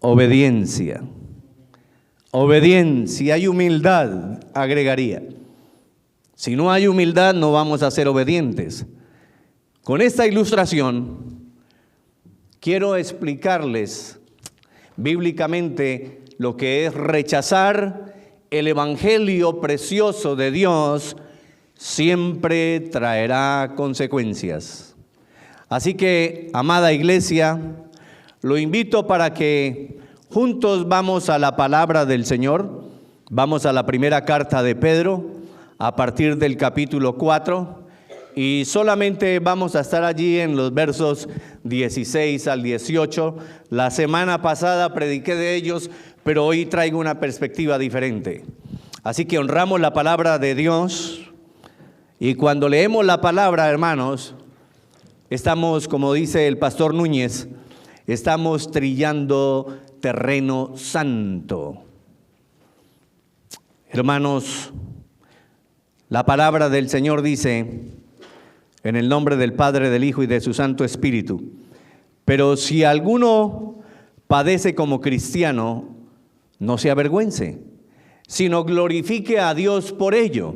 obediencia. Obediencia y humildad, agregaría. Si no hay humildad, no vamos a ser obedientes. Con esta ilustración, quiero explicarles bíblicamente lo que es rechazar el evangelio precioso de Dios. Siempre traerá consecuencias. Así que, amada iglesia, lo invito para que juntos vamos a la palabra del Señor. Vamos a la primera carta de Pedro, a partir del capítulo 4, y solamente vamos a estar allí en los versos 16 al 18. La semana pasada prediqué de ellos, pero hoy traigo una perspectiva diferente. Así que honramos la palabra de Dios, y cuando leemos la palabra, hermanos, estamos, como dice el pastor Núñez, estamos trillando terreno santo. Hermanos, la palabra del Señor dice, en el nombre del Padre, del Hijo y de su Santo Espíritu: pero si alguno padece como cristiano, no se avergüence, sino glorifique a Dios por ello.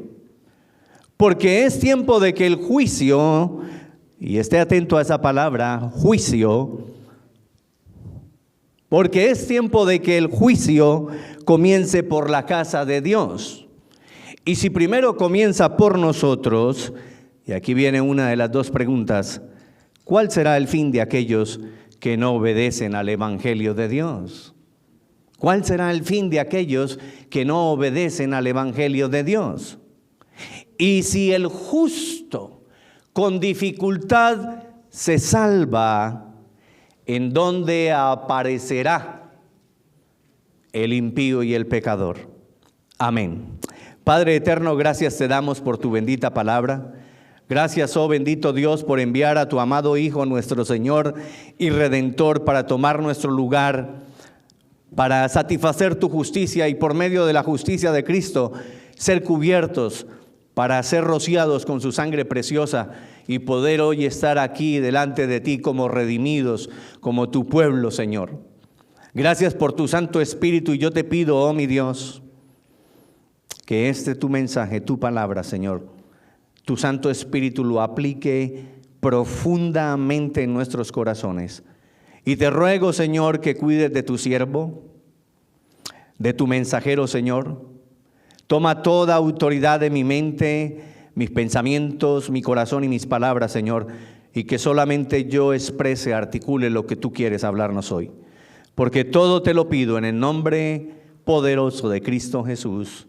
Porque es tiempo de que el juicio, y esté atento a esa palabra, juicio, porque es tiempo de que el juicio comience por la casa de Dios. Y si primero comienza por nosotros, y aquí viene una de las dos preguntas: ¿cuál será el fin de aquellos que no obedecen al evangelio de Dios? ¿Cuál será el fin de aquellos que no obedecen al evangelio de Dios? Y si el justo con dificultad se salva, ¿en dónde aparecerá el impío y el pecador? Amén. Padre eterno, gracias te damos por tu bendita palabra. Gracias, oh bendito Dios, por enviar a tu amado Hijo, nuestro Señor y Redentor, para tomar nuestro lugar, para satisfacer tu justicia y por medio de la justicia de Cristo ser cubiertos, para ser rociados con su sangre preciosa y poder hoy estar aquí delante de ti como redimidos, como tu pueblo, Señor. Gracias por tu Santo Espíritu, y yo te pido, oh mi Dios, que tu mensaje, tu palabra, Señor, tu Santo Espíritu lo aplique profundamente en nuestros corazones. Y te ruego, Señor, que cuides de tu siervo, de tu mensajero, Señor. Toma toda autoridad de mi mente, mis pensamientos, mi corazón y mis palabras, Señor, y que solamente yo exprese, articule lo que tú quieres hablarnos hoy. Porque todo te lo pido en el nombre poderoso de Cristo Jesús.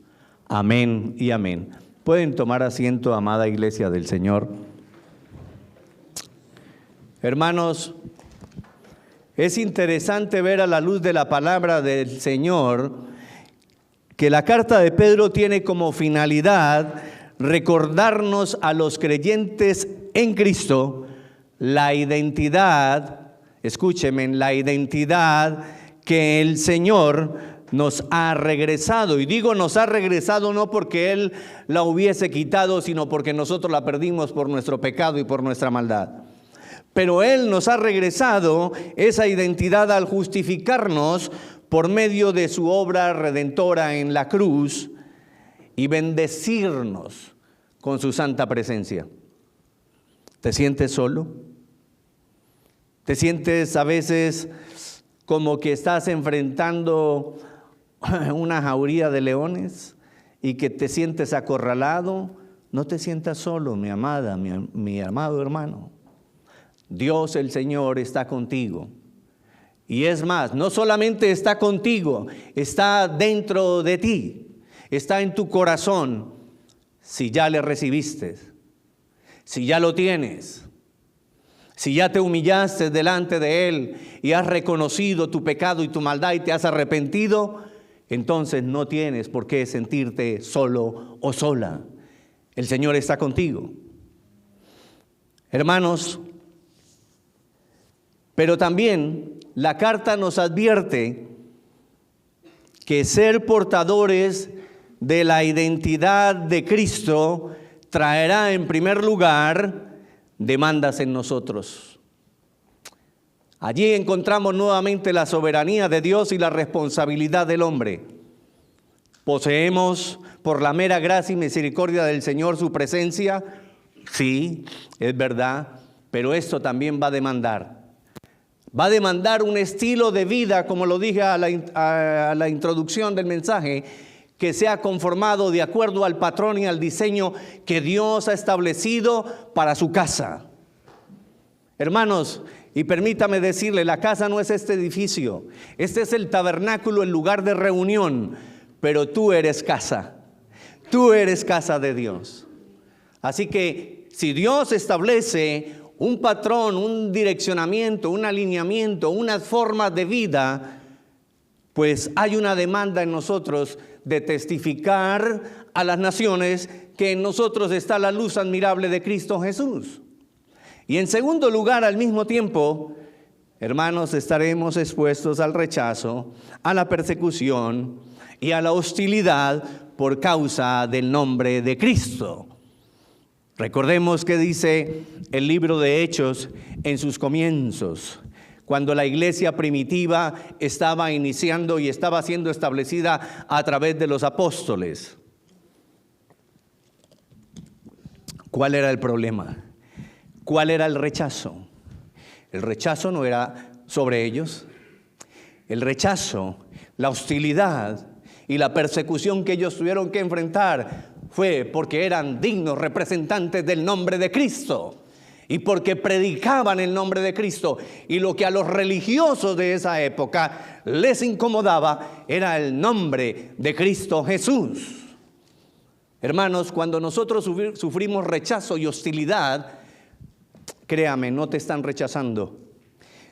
Amén y amén. Pueden tomar asiento, amada iglesia del Señor. Hermanos, es interesante ver a la luz de la palabra del Señor que la carta de Pedro tiene como finalidad recordarnos a los creyentes en Cristo la identidad, escúcheme, la identidad que el Señor nos ha regresado. Y digo nos ha regresado no porque Él la hubiese quitado, sino porque nosotros la perdimos por nuestro pecado y por nuestra maldad. Pero Él nos ha regresado esa identidad al justificarnos por medio de su obra redentora en la cruz y bendecirnos con su santa presencia. ¿Te sientes solo? ¿Te sientes a veces como que estás enfrentando una jauría de leones y que te sientes acorralado? No te sientas solo, mi amada, mi amado hermano. Dios el Señor está contigo. Y es más, no solamente está contigo, está dentro de ti, está en tu corazón, si ya le recibiste, si ya lo tienes, si ya te humillaste delante de Él y has reconocido tu pecado y tu maldad y te has arrepentido, entonces no tienes por qué sentirte solo o sola. El Señor está contigo. Hermanos, pero también la carta nos advierte que ser portadores de la identidad de Cristo traerá en primer lugar demandas en nosotros. Allí encontramos nuevamente la soberanía de Dios y la responsabilidad del hombre. ¿Poseemos por la mera gracia y misericordia del Señor su presencia? Sí, es verdad, pero esto también va a demandar. Va a demandar un estilo de vida, como lo dije a la introducción del mensaje, que sea conformado de acuerdo al patrón y al diseño que Dios ha establecido para su casa. Hermanos, y permítame decirle, la casa no es este edificio. Este es el tabernáculo, el lugar de reunión. Pero tú eres casa. Tú eres casa de Dios. Así que si Dios establece un patrón, un direccionamiento, un alineamiento, unas formas de vida, pues hay una demanda en nosotros de testificar a las naciones que en nosotros está la luz admirable de Cristo Jesús. Y en segundo lugar, al mismo tiempo, hermanos, estaremos expuestos al rechazo, a la persecución y a la hostilidad por causa del nombre de Cristo. Recordemos que dice el libro de Hechos en sus comienzos, cuando la iglesia primitiva estaba iniciando y estaba siendo establecida a través de los apóstoles. ¿Cuál era el problema? ¿Cuál era el rechazo? El rechazo no era sobre ellos. El rechazo, la hostilidad y la persecución que ellos tuvieron que enfrentar fue porque eran dignos representantes del nombre de Cristo y porque predicaban el nombre de Cristo. Y lo que a los religiosos de esa época les incomodaba era el nombre de Cristo Jesús. Hermanos, cuando nosotros sufrimos rechazo y hostilidad, créame, no te están rechazando.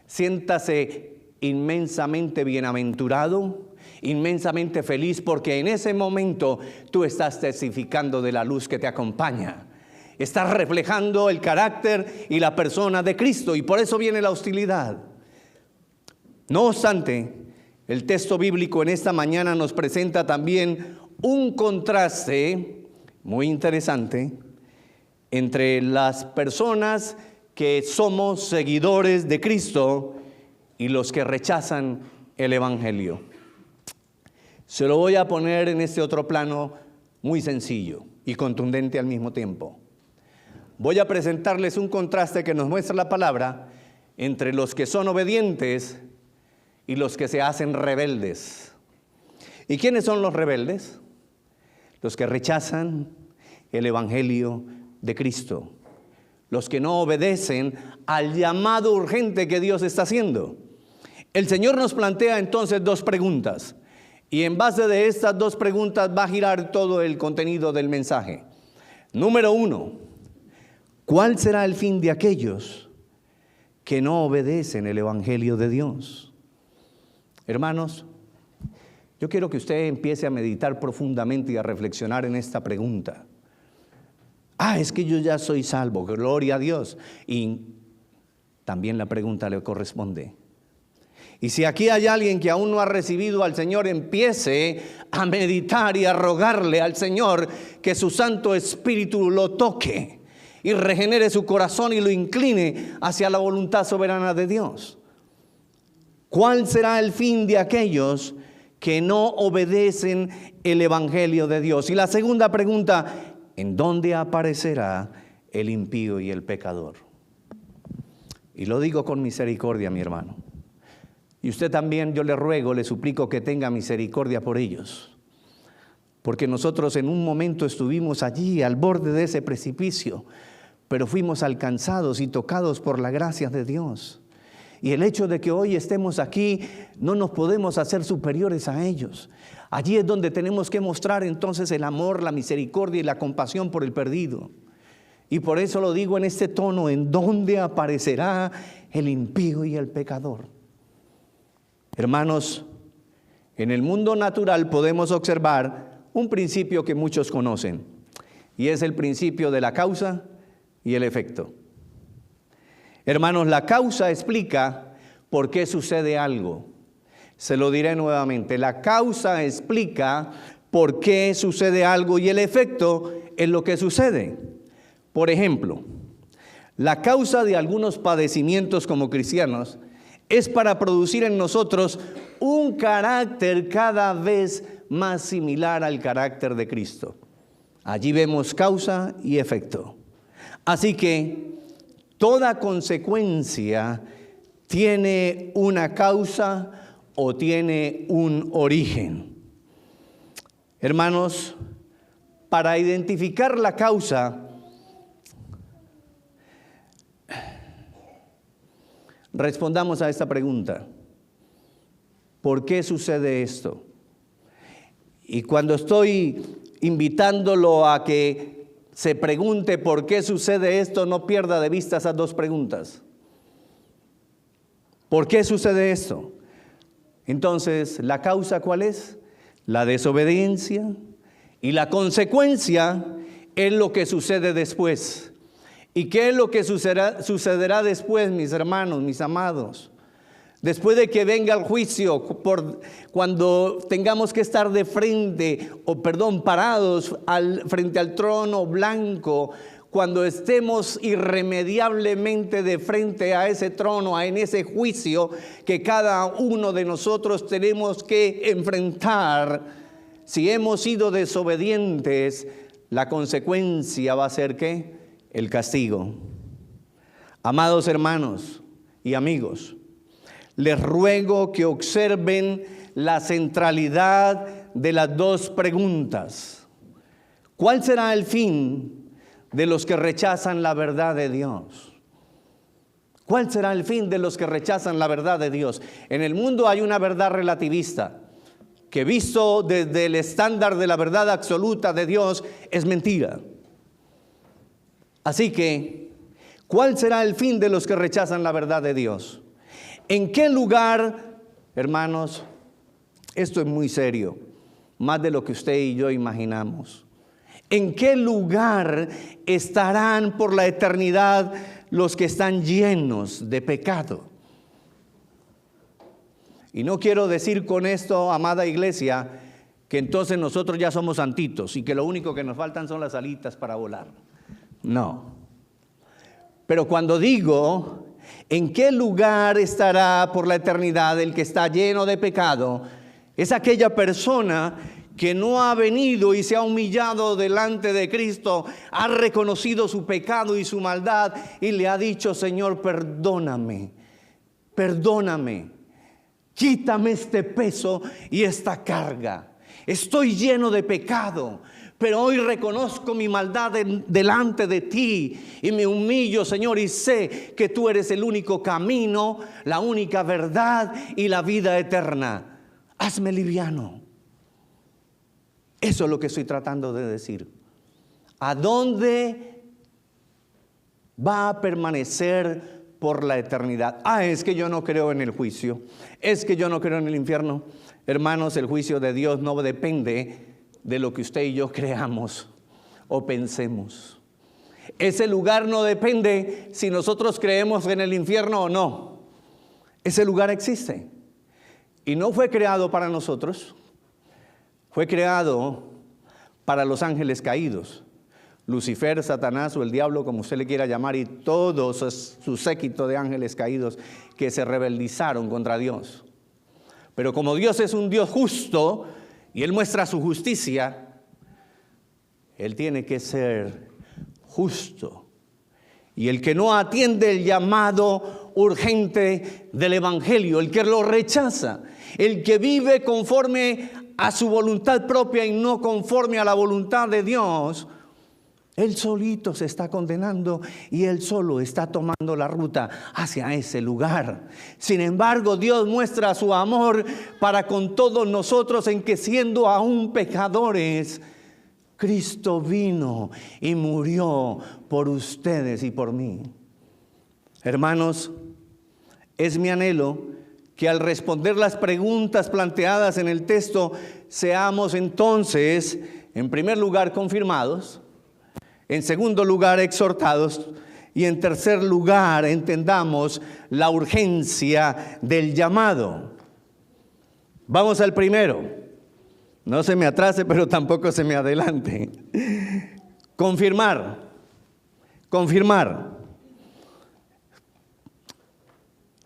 Siéntase inmensamente bienaventurado, inmensamente feliz, porque en ese momento tú estás testificando de la luz que te acompaña. Estás reflejando el carácter y la persona de Cristo, y por eso viene la hostilidad. No obstante, el texto bíblico en esta mañana nos presenta también un contraste muy interesante entre las personas que somos seguidores de Cristo y los que rechazan el Evangelio. Se lo voy a poner en este otro plano muy sencillo y contundente al mismo tiempo. Voy a presentarles un contraste que nos muestra la palabra entre los que son obedientes y los que se hacen rebeldes. ¿Y quiénes son los rebeldes? Los que rechazan el Evangelio de Cristo. Los que no obedecen al llamado urgente que Dios está haciendo. El Señor nos plantea entonces dos preguntas. Y en base de estas dos preguntas va a girar todo el contenido del mensaje. Número 1, ¿cuál será el fin de aquellos que no obedecen el Evangelio de Dios? Hermanos, yo quiero que usted empiece a meditar profundamente y a reflexionar en esta pregunta. Es que yo ya soy salvo, gloria a Dios. Y también la pregunta le corresponde. Y si aquí hay alguien que aún no ha recibido al Señor, empiece a meditar y a rogarle al Señor que su Santo Espíritu lo toque y regenere su corazón y lo incline hacia la voluntad soberana de Dios. ¿Cuál será el fin de aquellos que no obedecen el Evangelio de Dios? Y la segunda pregunta, ¿en dónde aparecerá el impío y el pecador? Y lo digo con misericordia, mi hermano. Y usted también, yo le ruego, le suplico que tenga misericordia por ellos. Porque nosotros en un momento estuvimos allí al borde de ese precipicio, pero fuimos alcanzados y tocados por la gracia de Dios. Y el hecho de que hoy estemos aquí, no nos podemos hacer superiores a ellos. Allí es donde tenemos que mostrar entonces el amor, la misericordia y la compasión por el perdido. Y por eso lo digo en este tono, ¿en dónde aparecerá el impío y el pecador? Hermanos, en el mundo natural podemos observar un principio que muchos conocen, y es el principio de la causa y el efecto. Hermanos, la causa explica por qué sucede algo. Se lo diré nuevamente, la causa explica por qué sucede algo y el efecto es lo que sucede. Por ejemplo, la causa de algunos padecimientos como cristianos es para producir en nosotros un carácter cada vez más similar al carácter de Cristo. Allí vemos causa y efecto. Así que toda consecuencia tiene una causa o tiene un origen. Hermanos, para identificar la causa, respondamos a esta pregunta: ¿por qué sucede esto? Y cuando estoy invitándolo a que se pregunte por qué sucede esto, no pierda de vista esas dos preguntas. ¿Por qué sucede esto? Entonces, ¿la causa cuál es? La desobediencia, y la consecuencia es lo que sucede después. ¿Y qué es lo que sucederá después, mis hermanos, mis amados? Después de que venga el juicio, cuando tengamos que estar parados frente al trono blanco, cuando estemos irremediablemente de frente a ese trono, en ese juicio que cada uno de nosotros tenemos que enfrentar, si hemos sido desobedientes, la consecuencia va a ser ¿qué? El castigo. Amados hermanos y amigos, les ruego que observen la centralidad de las dos preguntas. ¿Cuál será el fin de los que rechazan la verdad de Dios? ¿Cuál será el fin de los que rechazan la verdad de Dios? En el mundo hay una verdad relativista, que visto desde el estándar de la verdad absoluta de Dios es mentira. Así que, ¿cuál será el fin de los que rechazan la verdad de Dios? ¿En qué lugar, hermanos? Esto es muy serio, más de lo que usted y yo imaginamos. ¿En qué lugar estarán por la eternidad los que están llenos de pecado? Y no quiero decir con esto, amada iglesia, que entonces nosotros ya somos santitos y que lo único que nos faltan son las alitas para volar. No. Pero cuando digo, ¿en qué lugar estará por la eternidad el que está lleno de pecado? Es aquella persona que no ha venido y se ha humillado delante de Cristo, ha reconocido su pecado y su maldad y le ha dicho: Señor, perdóname, perdóname, quítame este peso y esta carga. Estoy lleno de pecado, pero hoy reconozco mi maldad delante de ti y me humillo, Señor, y sé que tú eres el único camino, la única verdad y la vida eterna. Hazme liviano. Eso es lo que estoy tratando de decir. ¿A dónde va a permanecer por la eternidad? Es que yo no creo en el juicio. Es que yo no creo en el infierno. Hermanos, el juicio de Dios no depende de lo que usted y yo creamos o pensemos. Ese lugar no depende si nosotros creemos en el infierno o no. Ese lugar existe. Y no fue creado para nosotros. Fue creado para los ángeles caídos. Lucifer, Satanás o el diablo, como usted le quiera llamar, y todo su séquito de ángeles caídos que se rebelizaron contra Dios. Pero como Dios es un Dios justo y Él muestra su justicia, Él tiene que ser justo. Y el que no atiende el llamado urgente del Evangelio, el que lo rechaza, el que vive conforme a su voluntad propia y no conforme a la voluntad de Dios, él solito se está condenando y él solo está tomando la ruta hacia ese lugar. Sin embargo, Dios muestra su amor para con todos nosotros en que, siendo aún pecadores, Cristo vino y murió por ustedes y por mí. Hermanos, es mi anhelo que al responder las preguntas planteadas en el texto, seamos entonces, en primer lugar, confirmados. En segundo lugar, exhortados. Y en tercer lugar, entendamos la urgencia del llamado. Vamos al primero. No se me atrase, pero tampoco se me adelante. Confirmar. Confirmar.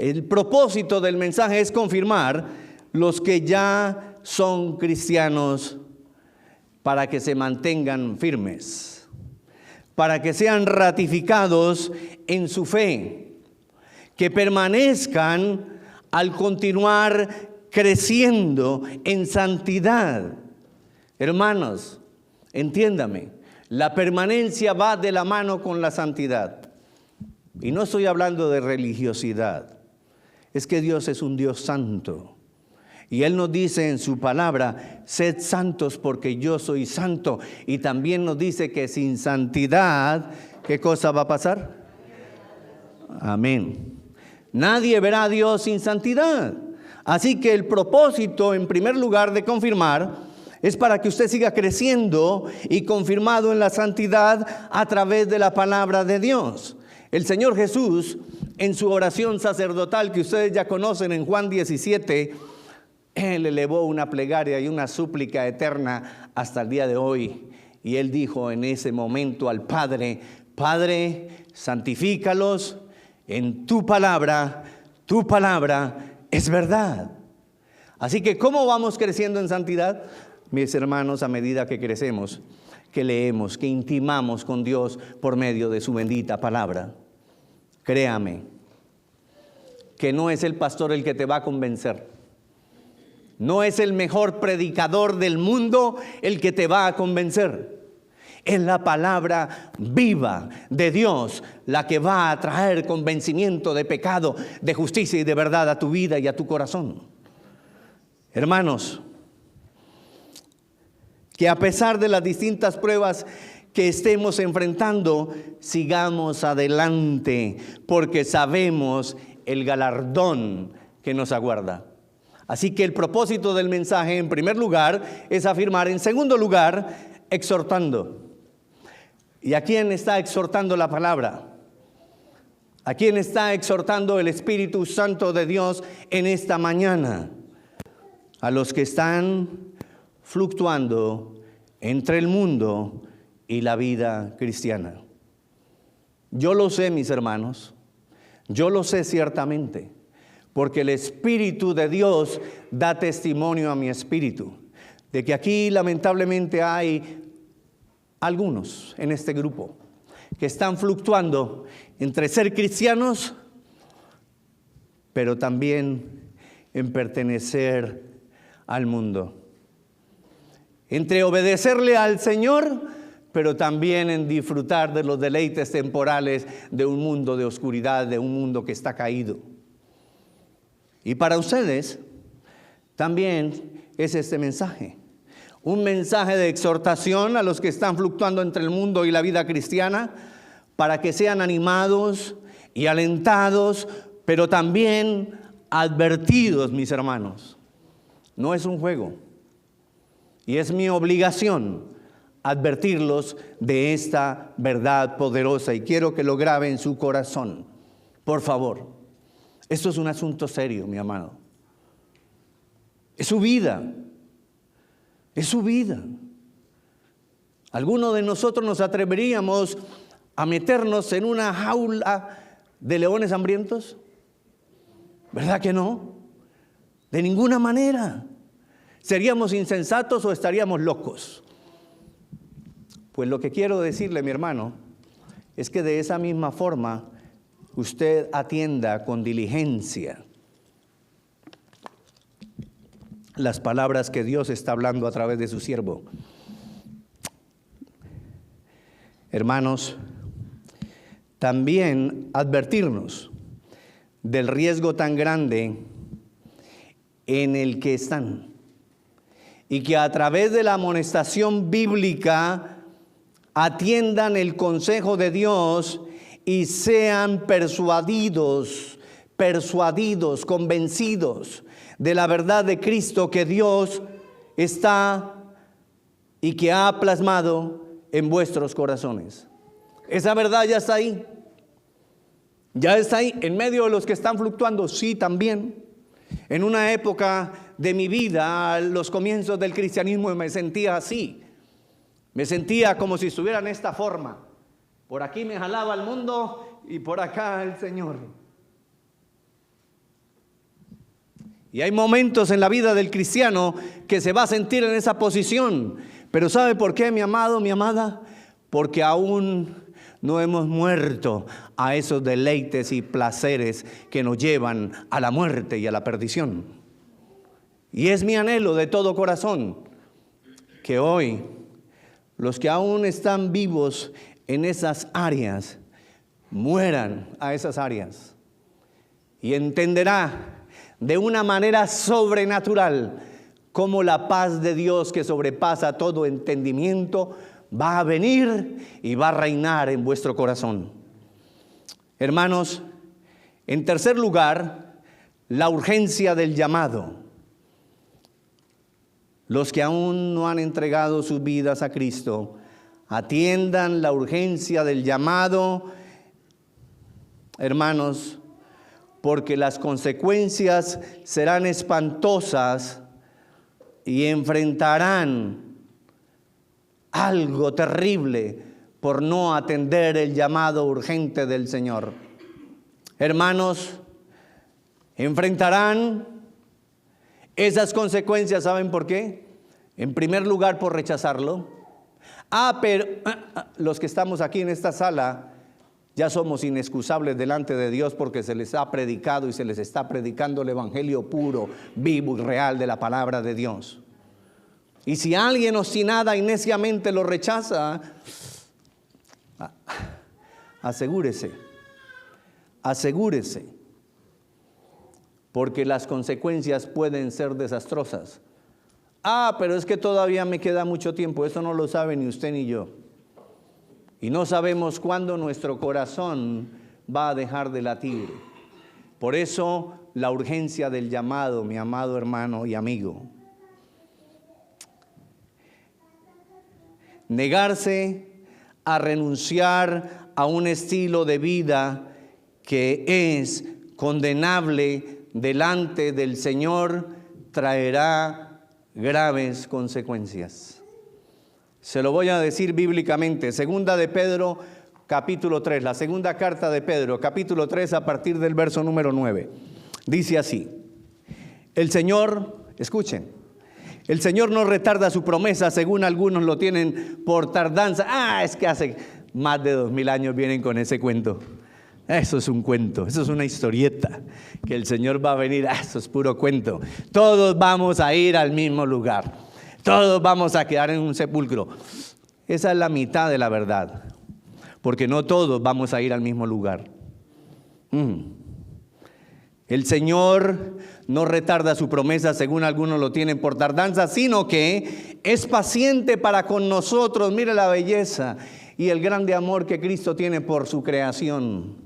El propósito del mensaje es confirmar los que ya son cristianos para que se mantengan firmes, para que sean ratificados en su fe, que permanezcan al continuar creciendo en santidad. Hermanos, entiéndame, la permanencia va de la mano con la santidad. Y no estoy hablando de religiosidad. Es que Dios es un Dios santo. Y Él nos dice en su palabra, sed santos porque yo soy santo. Y también nos dice que sin santidad, ¿qué cosa va a pasar? Amén. Nadie verá a Dios sin santidad. Así que el propósito, en primer lugar, de confirmar, es para que usted siga creciendo y confirmado en la santidad a través de la palabra de Dios. El Señor Jesús, en su oración sacerdotal que ustedes ya conocen en Juan 17, Él elevó una plegaria y una súplica eterna hasta el día de hoy. Y Él dijo en ese momento al Padre, Padre, santifícalos en tu palabra es verdad. Así que, ¿cómo vamos creciendo en santidad? Mis hermanos, a medida que crecemos, que leemos, que intimamos con Dios por medio de su bendita palabra. Créame, que no es el pastor el que te va a convencer. No es el mejor predicador del mundo el que te va a convencer. Es la palabra viva de Dios la que va a traer convencimiento de pecado, de justicia y de verdad a tu vida y a tu corazón. Hermanos, que a pesar de las distintas pruebas que estemos enfrentando, sigamos adelante, porque sabemos el galardón que nos aguarda. Así que el propósito del mensaje, en primer lugar, es afirmar. En segundo lugar, exhortando. ¿Y a quién está exhortando la palabra? ¿A quién está exhortando el Espíritu Santo de Dios en esta mañana? A los que están fluctuando entre el mundo y la vida cristiana. Yo lo sé, mis hermanos, yo lo sé ciertamente, porque el Espíritu de Dios da testimonio a mi espíritu, de que aquí lamentablemente hay algunos en este grupo que están fluctuando entre ser cristianos, pero también en pertenecer al mundo. Entre obedecerle al Señor, pero también en disfrutar de los deleites temporales de un mundo de oscuridad, de un mundo que está caído. Y para ustedes también es este mensaje. Un mensaje de exhortación a los que están fluctuando entre el mundo y la vida cristiana, para que sean animados y alentados, pero también advertidos, mis hermanos. No es un juego. Y es mi obligación advertirlos de esta verdad poderosa. Y quiero que lo grabe en su corazón. Por favor. Esto es un asunto serio, mi amado. Es su vida. Es su vida. ¿Alguno de nosotros nos atreveríamos a meternos en una jaula de leones hambrientos? ¿Verdad que no? De ninguna manera. ¿Seríamos insensatos o estaríamos locos? Pues lo que quiero decirle, mi hermano, es que de esa misma forma usted atienda con diligencia las palabras que Dios está hablando a través de su siervo. Hermanos, también advertirnos del riesgo tan grande en el que están, y que a través de la amonestación bíblica atiendan el consejo de Dios y sean persuadidos, convencidos de la verdad de Cristo que Dios está y que ha plasmado en vuestros corazones. Esa verdad ya está ahí. Ya está ahí, en medio de los que están fluctuando, sí, también. En una época de mi vida, a los comienzos del cristianismo, me sentía así. Me sentía como si estuviera en esta forma. Por aquí me jalaba el mundo y por acá el Señor. Y hay momentos en la vida del cristiano que se va a sentir en esa posición. Pero ¿sabe por qué, mi amado, mi amada? Porque aún no hemos muerto a esos deleites y placeres que nos llevan a la muerte y a la perdición. Y es mi anhelo de todo corazón que hoy los que aún están vivos en esas áreas mueran a esas áreas y entenderá de una manera sobrenatural cómo la paz de Dios que sobrepasa todo entendimiento va a venir y va a reinar en vuestro corazón. Hermanos, en tercer lugar, la urgencia del llamado. Los que aún no han entregado sus vidas a Cristo, atiendan la urgencia del llamado, hermanos, porque las consecuencias serán espantosas y enfrentarán algo terrible por no atender el llamado urgente del Señor. Hermanos, enfrentarán esas consecuencias, ¿saben por qué? En primer lugar, por rechazarlo. Pero los que estamos aquí en esta sala ya somos inexcusables delante de Dios porque se les ha predicado y se les está predicando el evangelio puro, vivo y real de la palabra de Dios. Y si alguien obstinada y neciamente lo rechaza, asegúrese, porque las consecuencias pueden ser desastrosas. Pero es que todavía me queda mucho tiempo. Eso no lo sabe ni usted ni yo. Y no sabemos cuándo nuestro corazón va a dejar de latir. Por eso la urgencia del llamado, mi amado hermano y amigo. Negarse a renunciar a un estilo de vida que es condenable delante del Señor traerá graves consecuencias. Se lo voy a decir bíblicamente. Segunda de Pedro, capítulo 3, la segunda carta de Pedro, capítulo 3, a partir del verso número 9. Dice así: el Señor, escuchen, el Señor no retarda su promesa, según algunos lo tienen por tardanza. Es que hace más de 2000 años vienen con ese cuento. Eso es un cuento, eso es una historieta, que el Señor va a venir. Eso es puro cuento. Todos vamos a ir al mismo lugar, todos vamos a quedar en un sepulcro. Esa es la mitad de la verdad, porque no todos vamos a ir al mismo lugar. El Señor no retarda su promesa, según algunos lo tienen por tardanza, sino que es paciente para con nosotros. Mire la belleza y el grande amor que Cristo tiene por su creación.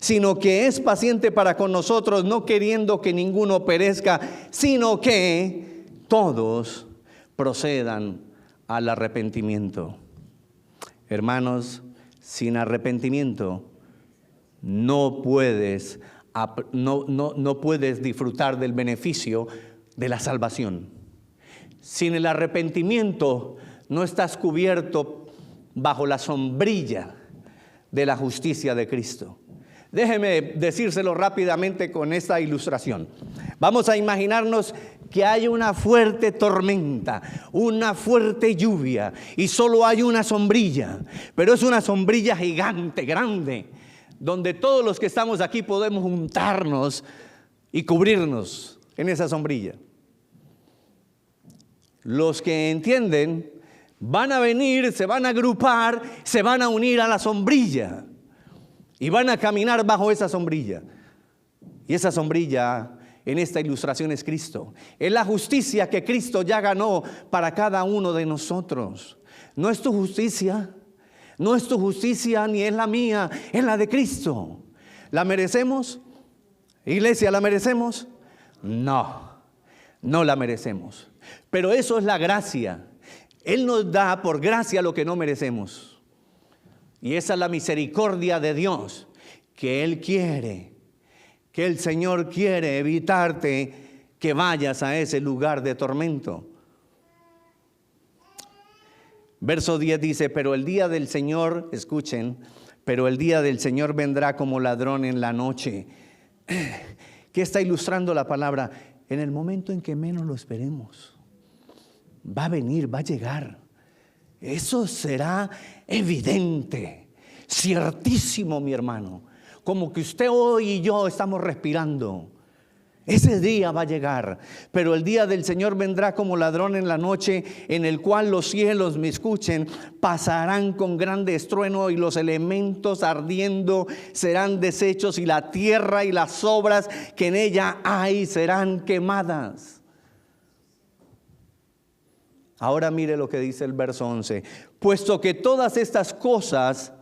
Sino que es paciente para con nosotros, no queriendo que ninguno perezca, sino que todos procedan al arrepentimiento. Hermanos, sin arrepentimiento no puedes disfrutar del beneficio de la salvación. Sin el arrepentimiento no estás cubierto bajo la sombrilla de la justicia de Cristo. Déjeme decírselo rápidamente con esta ilustración. Vamos a imaginarnos que hay una fuerte tormenta, una fuerte lluvia y solo hay una sombrilla, pero es una sombrilla gigante, grande, donde todos los que estamos aquí podemos juntarnos y cubrirnos en esa sombrilla. Los que entienden van a venir, se van a agrupar, se van a unir a la sombrilla y van a caminar bajo esa sombrilla. Y esa sombrilla en esta ilustración es Cristo. Es la justicia que Cristo ya ganó para cada uno de nosotros. No es tu justicia, no es tu justicia ni es la mía, es la de Cristo. ¿La merecemos? Iglesia, ¿la merecemos? No, no la merecemos. Pero eso es la gracia. Él nos da por gracia lo que no merecemos. Y esa es la misericordia de Dios, que Él quiere, que el Señor quiere evitarte que vayas a ese lugar de tormento. Verso 10 dice: pero el día del Señor, escuchen, pero el día del Señor vendrá como ladrón en la noche. ¿Qué está ilustrando la palabra? en el momento en que menos lo esperemos. Va a venir, va a llegar. Eso será evidente, ciertísimo, mi hermano. Como que usted hoy y yo estamos respirando. Ese día va a llegar, pero el día del Señor vendrá como ladrón en la noche, en el cual los cielos, me escuchen, pasarán con grande estruendo y los elementos ardiendo serán deshechos y la tierra y las obras que en ella hay serán quemadas. Ahora mire lo que dice el verso 11. Puesto que todas estas cosas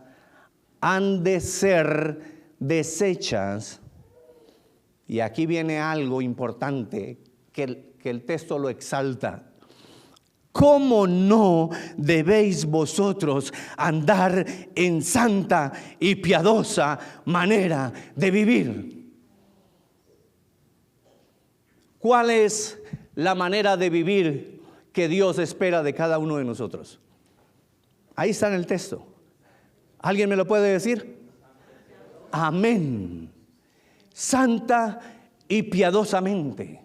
han de ser deshechas. Y aquí viene algo importante que el texto lo exalta. ¿Cómo no debéis vosotros andar en santa y piadosa manera de vivir? ¿Cuál es la manera de vivir que Dios espera de cada uno de nosotros? Ahí está en el texto. ¿Alguien me lo puede decir? Amén. Santa y piadosamente.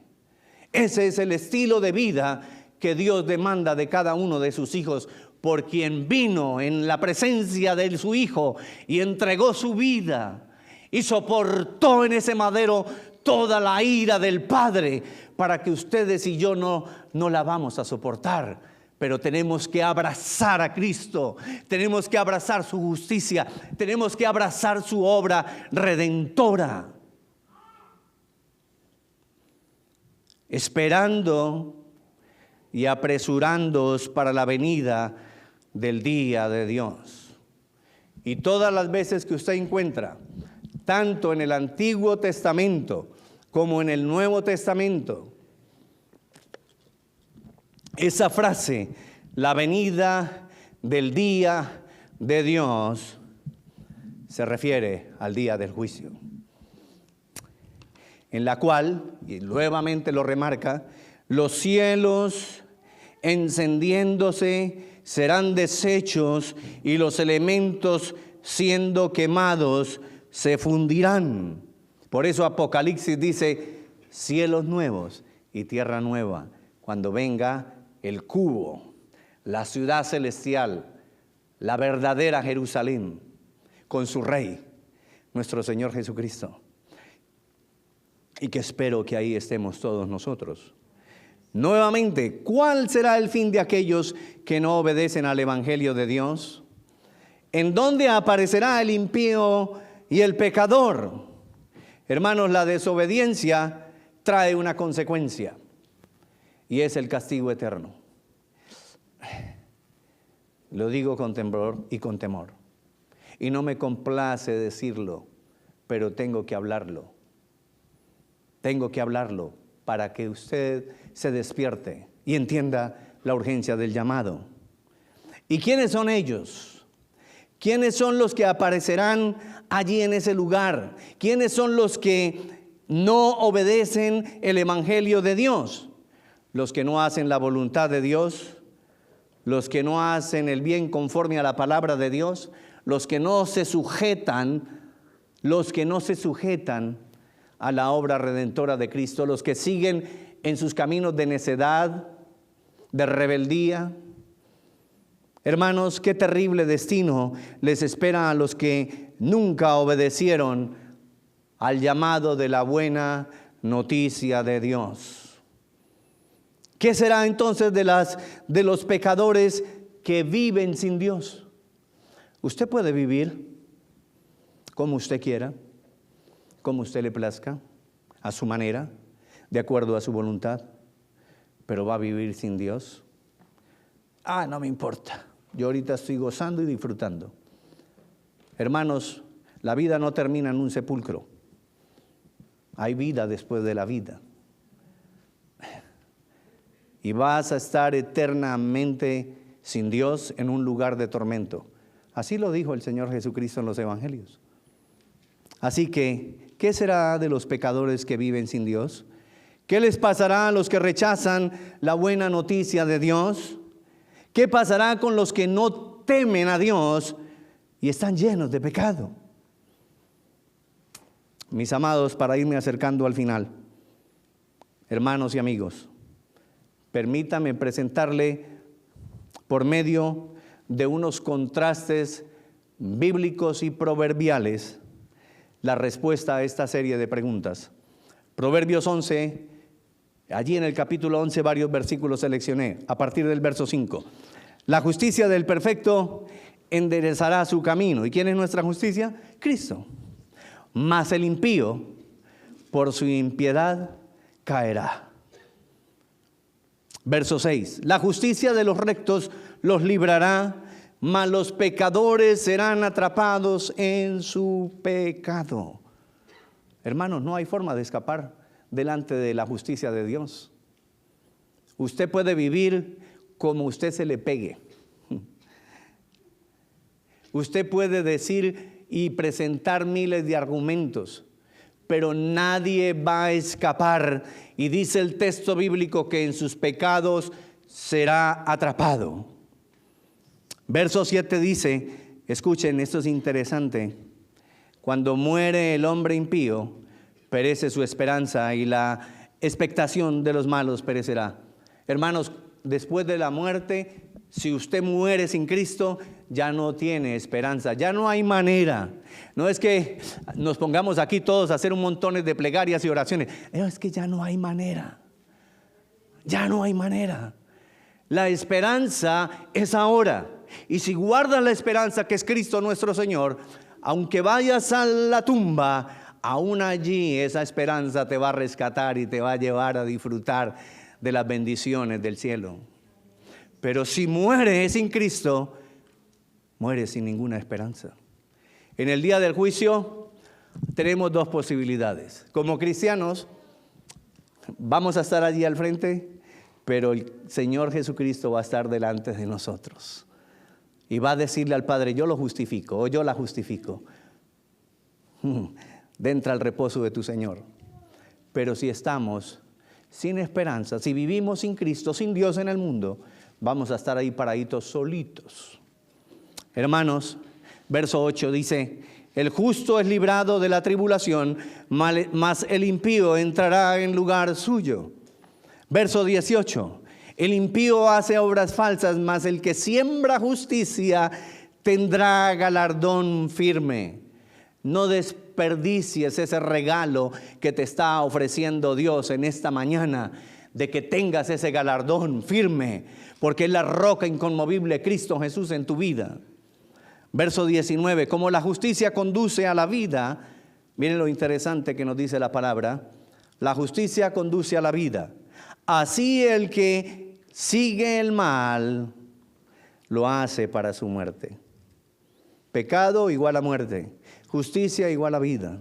Ese es el estilo de vida que Dios demanda de cada uno de sus hijos, por quien vino en la presencia de su Hijo y entregó su vida y soportó en ese madero toda la ira del Padre, para que ustedes y yo no la vamos a soportar. Pero tenemos que abrazar a Cristo, tenemos que abrazar su justicia, tenemos que abrazar su obra redentora. Esperando y apresurándoos para la venida del día de Dios. Y todas las veces que usted encuentra, tanto en el Antiguo Testamento como en el Nuevo Testamento, esa frase, la venida del día de Dios, se refiere al día del juicio, en la cual, y nuevamente lo remarca, los cielos encendiéndose serán deshechos y los elementos siendo quemados se fundirán. Por eso Apocalipsis dice cielos nuevos y tierra nueva, cuando venga el cubo, la ciudad celestial, la verdadera Jerusalén, con su Rey, nuestro Señor Jesucristo. Y que espero que ahí estemos todos nosotros. Nuevamente, ¿cuál será el fin de aquellos que no obedecen al Evangelio de Dios? ¿En dónde aparecerá el impío y el pecador? Hermanos, la desobediencia trae una consecuencia, y es el castigo eterno. Lo digo con temor y con temor. Y no me complace decirlo, pero tengo que hablarlo. Tengo que hablarlo para que usted se despierte y entienda la urgencia del llamado. ¿Y quiénes son ellos? ¿Quiénes son los que aparecerán allí en ese lugar? ¿Quiénes son los que no obedecen el Evangelio de Dios? Los que no hacen la voluntad de Dios, los que no hacen el bien conforme a la palabra de Dios, los que no se sujetan a la obra redentora de Cristo, los que siguen en sus caminos de necedad, de rebeldía. Hermanos, qué terrible destino les espera a los que nunca obedecieron al llamado de la buena noticia de Dios. ¿Qué será entonces de los pecadores que viven sin Dios? Usted puede vivir como usted quiera, como usted le plazca, a su manera, de acuerdo a su voluntad, pero va a vivir sin Dios. No me importa, yo ahorita estoy gozando y disfrutando. Hermanos, la vida no termina en un sepulcro. Hay vida después de la vida. Y vas a estar eternamente sin Dios en un lugar de tormento. Así lo dijo el Señor Jesucristo en los Evangelios. Así que, ¿qué será de los pecadores que viven sin Dios? ¿Qué les pasará a los que rechazan la buena noticia de Dios? ¿Qué pasará con los que no temen a Dios y están llenos de pecado? Mis amados, para irme acercando al final, Hermanos y amigos, permítame presentarle por medio de unos contrastes bíblicos y proverbiales la respuesta a esta serie de preguntas. Proverbios 11, allí en el capítulo 11 varios versículos seleccioné, a partir del verso 5. La justicia del perfecto enderezará su camino. ¿Y quién es nuestra justicia? Cristo. Mas el impío, por su impiedad, caerá. Verso 6. La justicia de los rectos los librará, mas los pecadores serán atrapados en su pecado. Hermanos, no hay forma de escapar delante de la justicia de Dios. Usted puede vivir como usted se le pegue. Usted puede decir y presentar miles de argumentos, pero nadie va a escapar. Y dice el texto bíblico que en sus pecados será atrapado. Verso 7 dice, escuchen, esto es interesante: cuando muere el hombre impío, perece su esperanza y la expectación de los malos perecerá. Hermanos, después de la muerte, si usted muere sin Cristo, ya no tiene esperanza, ya no hay manera. No es que nos pongamos aquí todos a hacer un montón de plegarias y oraciones. Es que ya no hay manera. Ya no hay manera. La esperanza es ahora. Y si guardas la esperanza que es Cristo nuestro Señor, aunque vayas a la tumba, aún allí esa esperanza te va a rescatar y te va a llevar a disfrutar de las bendiciones del cielo. Pero si mueres sin Cristo, mueres sin ninguna esperanza. En el día del juicio tenemos dos posibilidades. Como cristianos vamos a estar allí al frente, pero el Señor Jesucristo va a estar delante de nosotros y va a decirle al Padre: yo lo justifico, o yo la justifico. Entra al reposo de tu Señor. Pero si estamos sin esperanza, si vivimos sin Cristo, sin Dios en el mundo, vamos a estar ahí paraditos solitos. Hermanos, verso 8 dice: el justo es librado de la tribulación, mas el impío entrará en lugar suyo. Verso 18: el impío hace obras falsas, mas el que siembra justicia tendrá galardón firme. No desperdicies ese regalo que te está ofreciendo Dios en esta mañana, de que tengas ese galardón firme, porque es la roca inconmovible, Cristo Jesús, en tu vida. Verso 19, como la justicia conduce a la vida, miren lo interesante que nos dice la palabra: la justicia conduce a la vida, así el que sigue el mal lo hace para su muerte. Pecado igual a muerte, justicia igual a vida.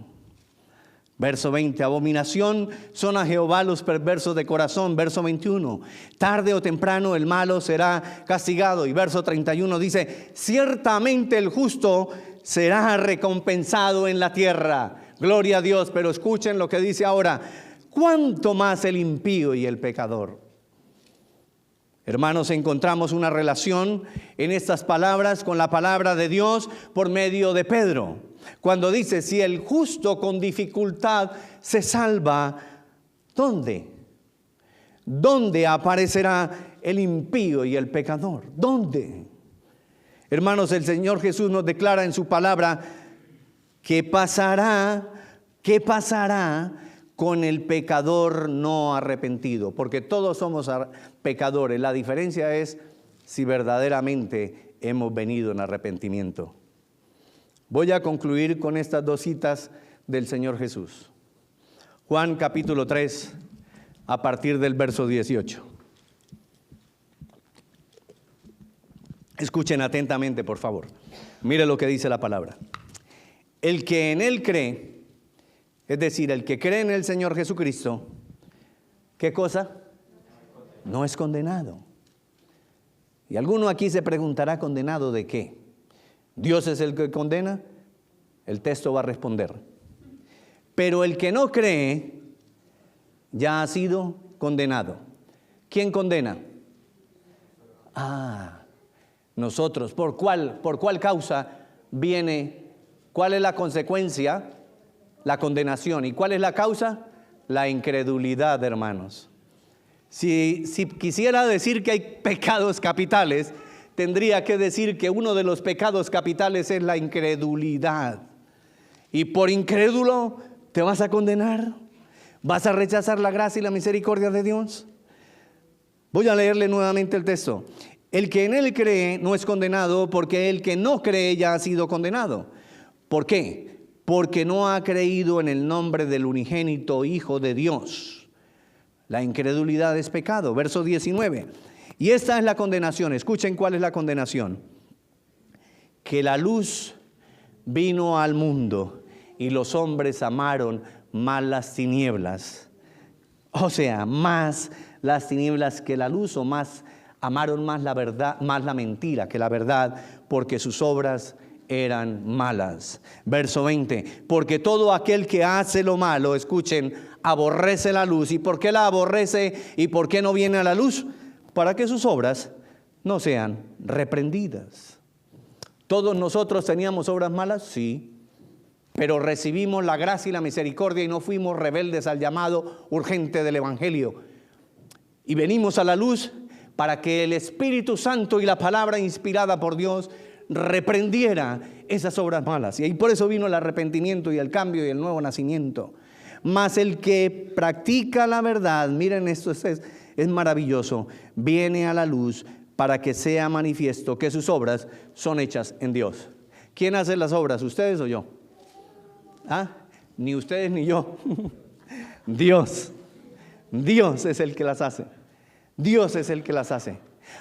Verso 20, abominación son a Jehová los perversos de corazón. Verso 21, tarde o temprano el malo será castigado. Y verso 31 dice: ciertamente el justo será recompensado en la tierra. Gloria a Dios. Pero escuchen lo que dice ahora: ¿cuánto más el impío y el pecador? Hermanos, encontramos una relación en estas palabras con la palabra de Dios por medio de Pedro. Cuando dice: si el justo con dificultad se salva, ¿dónde? ¿Dónde aparecerá el impío y el pecador? ¿Dónde? Hermanos, el Señor Jesús nos declara en su palabra ¿qué pasará con el pecador no arrepentido? Porque todos somos pecadores. La diferencia es si verdaderamente hemos venido en arrepentimiento. Voy a concluir con estas dos citas del Señor Jesús. Juan capítulo 3, a partir del verso 18. Escuchen atentamente, por favor. Mire lo que dice la palabra. El que en Él cree, es decir, el que cree en el Señor Jesucristo, ¿qué cosa? No es condenado. Y alguno aquí se preguntará: ¿condenado de qué? ¿Dios es el que condena? El texto va a responder: pero el que no cree ya ha sido condenado. ¿Quién condena? Nosotros. ¿Por cuál causa viene? ¿Cuál es la consecuencia? La condenación. ¿Y cuál es la causa? La incredulidad, hermanos. Si quisiera decir que hay pecados capitales, tendría que decir que uno de los pecados capitales es la incredulidad. Y por incrédulo te vas a condenar. ¿Vas a rechazar la gracia y la misericordia de Dios? Voy a leerle nuevamente el texto. El que en él cree no es condenado, porque el que no cree ya ha sido condenado. ¿Por qué? Porque no ha creído en el nombre del unigénito Hijo de Dios. La incredulidad es pecado. Verso 19. Y esta es la condenación. Escuchen cuál es la condenación. Que la luz vino al mundo y los hombres amaron más las tinieblas. O sea, más las tinieblas que la luz, o más amaron más la verdad, más la mentira que la verdad, porque sus obras eran malas. Verso 20. Porque todo aquel que hace lo malo, escuchen, aborrece la luz. ¿Y por qué la aborrece y por qué no viene a la luz? Para que sus obras no sean reprendidas. ¿Todos nosotros teníamos obras malas? Sí. Pero recibimos la gracia y la misericordia y no fuimos rebeldes al llamado urgente del Evangelio. Y venimos a la luz para que el Espíritu Santo y la palabra inspirada por Dios reprendiera esas obras malas. Y ahí por eso vino el arrepentimiento y el cambio y el nuevo nacimiento. Mas el que practica la verdad, miren esto, es maravilloso, viene a la luz para que sea manifiesto que sus obras son hechas en Dios. ¿Quién hace las obras, ustedes o yo? ¿Ah? Ni ustedes ni yo. Dios. Dios es el que las hace. Dios es el que las hace.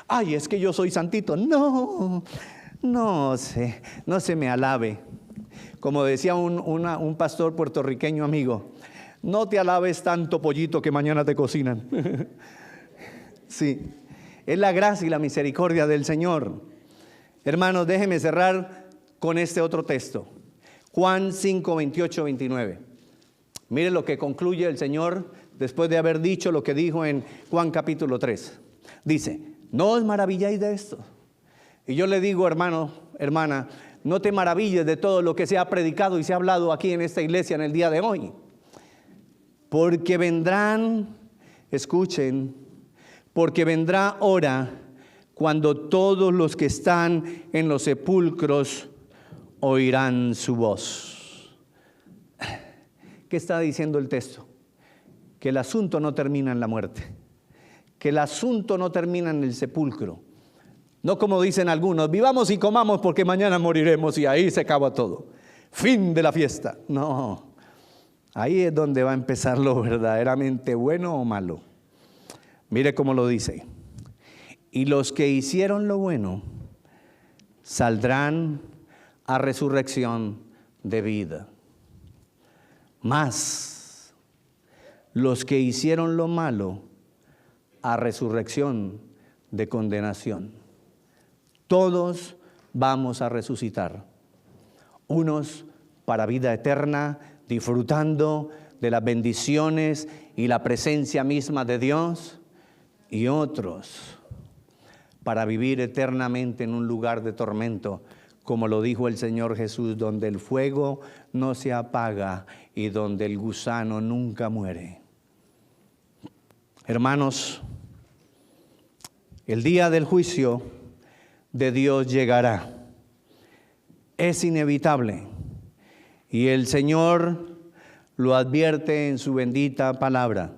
Ay, es que yo soy santito. No se me alabe. Como decía un pastor puertorriqueño amigo, no te alabes tanto, pollito, que mañana te cocinan. Sí, es la gracia y la misericordia del Señor. Hermanos, déjenme cerrar con este otro texto. Juan 5, 28, 29. Miren lo que concluye el Señor después de haber dicho lo que dijo en Juan capítulo 3. Dice, ¿no os maravilláis de esto? Y yo le digo, hermano, hermana, no te maravilles de todo lo que se ha predicado y se ha hablado aquí en esta iglesia en el día de hoy. Porque vendrán, escuchen, porque vendrá hora cuando todos los que están en los sepulcros oirán su voz. ¿Qué está diciendo el texto? Que el asunto no termina en la muerte, que el asunto no termina en el sepulcro. No como dicen algunos, vivamos y comamos porque mañana moriremos y ahí se acaba todo. Fin de la fiesta. No, ahí es donde va a empezar lo verdaderamente bueno o malo. Mire cómo lo dice. Y los que hicieron lo bueno saldrán a resurrección de vida. Mas los que hicieron lo malo a resurrección de condenación. Todos vamos a resucitar. Unos para vida eterna, disfrutando de las bendiciones y la presencia misma de Dios, y otros para vivir eternamente en un lugar de tormento, como lo dijo el Señor Jesús, donde el fuego no se apaga y donde el gusano nunca muere. Hermanos, el día del juicio de Dios llegará. Es inevitable. Y el Señor lo advierte en su bendita palabra.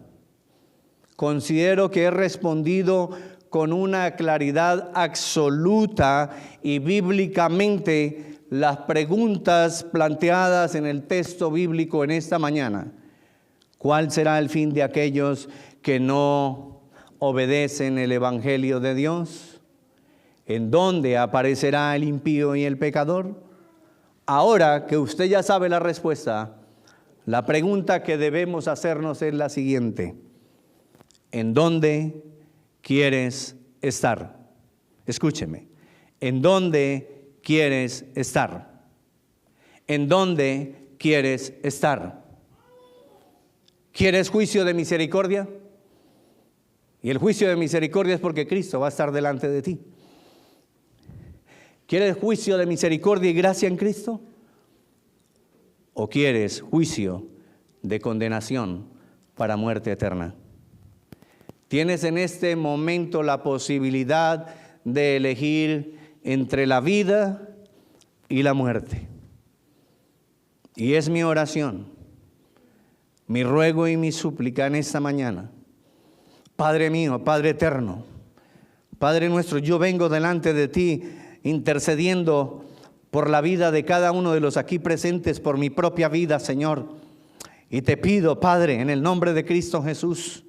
Considero que he respondido con una claridad absoluta y bíblicamente las preguntas planteadas en el texto bíblico en esta mañana. ¿Cuál será el fin de aquellos que no obedecen el Evangelio de Dios? ¿En dónde aparecerá el impío y el pecador? Ahora que usted ya sabe la respuesta, la pregunta que debemos hacernos es la siguiente. ¿En dónde quieres estar? Escúcheme. ¿En dónde quieres estar? ¿En dónde quieres estar? ¿Quieres juicio de misericordia? Y el juicio de misericordia es porque Cristo va a estar delante de ti. ¿Quieres juicio de misericordia y gracia en Cristo? ¿O quieres juicio de condenación para muerte eterna. Tienes en este momento la posibilidad de elegir entre la vida y la muerte. Y es mi oración, mi ruego y mi súplica en esta mañana. Padre mío, Padre eterno, Padre nuestro, yo vengo delante de ti intercediendo por la vida de cada uno de los aquí presentes, por mi propia vida, Señor. Y te pido, Padre, en el nombre de Cristo Jesús,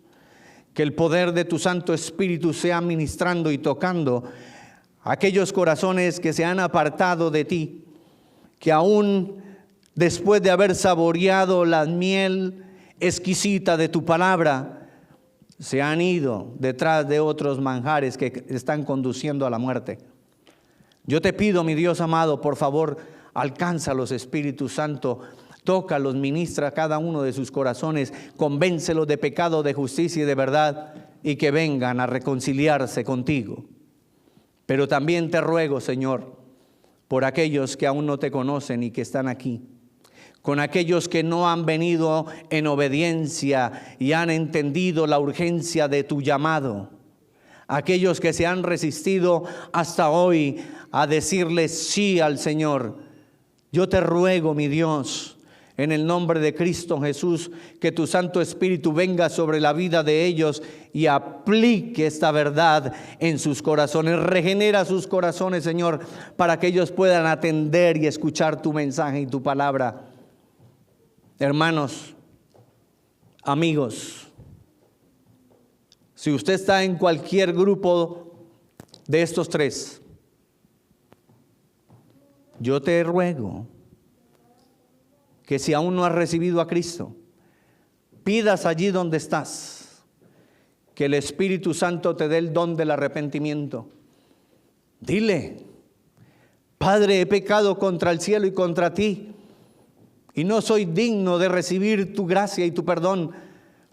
que el poder de tu Santo Espíritu sea ministrando y tocando aquellos corazones que se han apartado de ti, que aún después de haber saboreado la miel exquisita de tu palabra, se han ido detrás de otros manjares que están conduciendo a la muerte. Yo te pido, mi Dios amado, por favor, alcánzalos, Espíritu Santo, tócalos, ministra a cada uno de sus corazones, convéncelos de pecado, de justicia y de verdad, y que vengan a reconciliarse contigo. Pero también te ruego, Señor, por aquellos que aún no te conocen y que están aquí, con aquellos que no han venido en obediencia y han entendido la urgencia de tu llamado, aquellos que se han resistido hasta hoy a decirle sí al Señor. Yo te ruego, mi Dios, en el nombre de Cristo Jesús, que tu Santo Espíritu venga sobre la vida de ellos y aplique esta verdad en sus corazones. Regenera sus corazones, Señor, para que ellos puedan atender y escuchar tu mensaje y tu palabra. Hermanos, amigos, si usted está en cualquier grupo de estos tres, yo te ruego que si aún no has recibido a Cristo, pidas allí donde estás, que el Espíritu Santo te dé el don del arrepentimiento. Dile: Padre, he pecado contra el cielo y contra ti, y no soy digno de recibir tu gracia y tu perdón,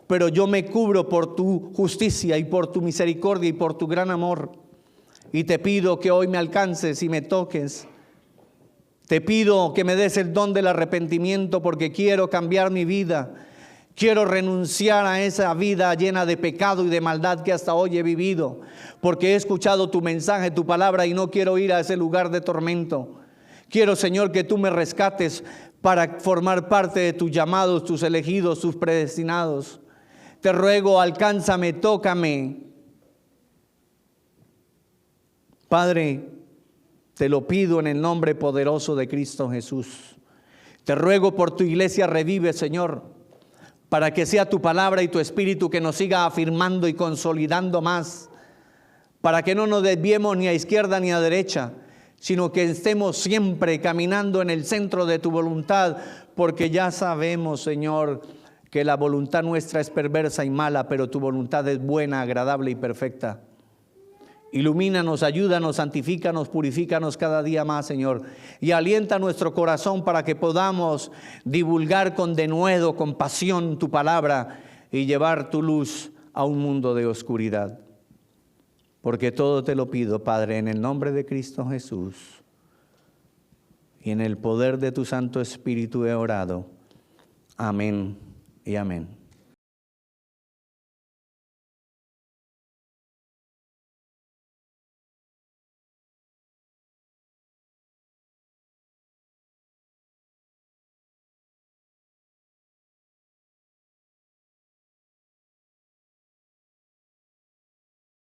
pero yo me cubro por tu justicia y por tu misericordia y por tu gran amor. Y te pido que hoy me alcances y me toques. Te pido que me des el don del arrepentimiento, porque quiero cambiar mi vida. Quiero renunciar a esa vida llena de pecado y de maldad que hasta hoy he vivido, porque he escuchado tu mensaje, tu palabra, y no quiero ir a ese lugar de tormento. Quiero, Señor, que tú me rescates para formar parte de tus llamados, tus elegidos, tus predestinados. Te ruego, alcánzame, tócame. Padre, te lo pido en el nombre poderoso de Cristo Jesús. Te ruego por tu iglesia, revive, Señor, para que sea tu palabra y tu espíritu que nos siga afirmando y consolidando más, para que no nos desviemos ni a izquierda ni a derecha, sino que estemos siempre caminando en el centro de tu voluntad, porque ya sabemos, Señor, que la voluntad nuestra es perversa y mala, pero tu voluntad es buena, agradable y perfecta. Ilumínanos, ayúdanos, santifícanos, purifícanos cada día más, Señor, y alienta nuestro corazón para que podamos divulgar con denuedo, con pasión tu palabra y llevar tu luz a un mundo de oscuridad. Porque todo te lo pido, Padre, en el nombre de Cristo Jesús, y en el poder de tu Santo Espíritu he orado. Amén y amén.